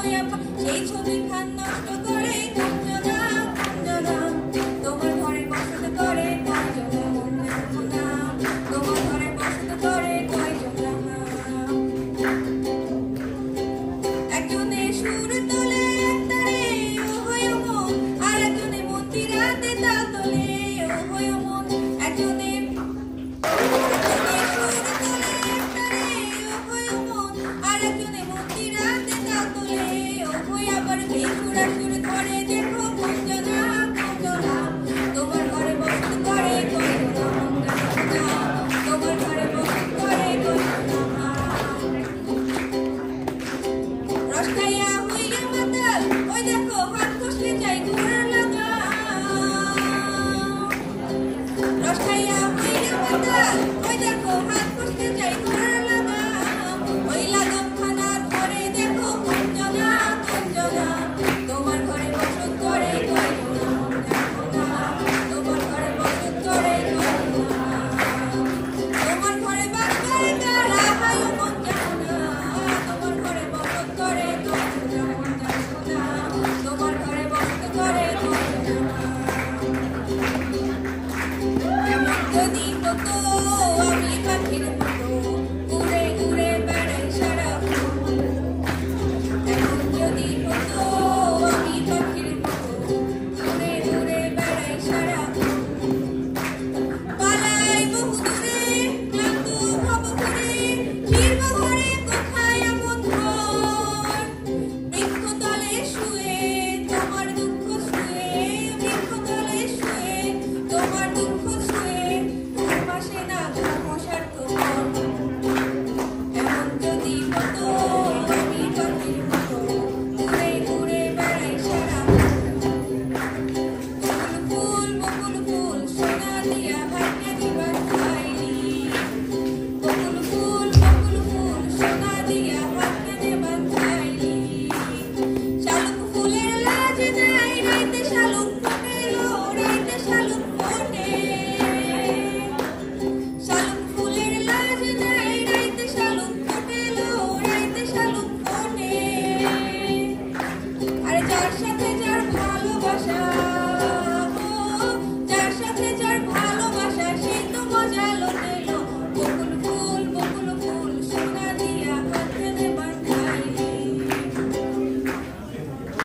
সেই ছবি খান নষ্ট করে কঞ্জনা কঞ্জনা তোমার ঘরে বসত করে কঞ্জনা কঞ্জনা তোমার ঘরে বসত করে কয়জনা একজনে সুর তোলে একতারে ও হয় মন আর একজনে মন্দির রাতে তাল তোলে ও হয় মন একজনে Oh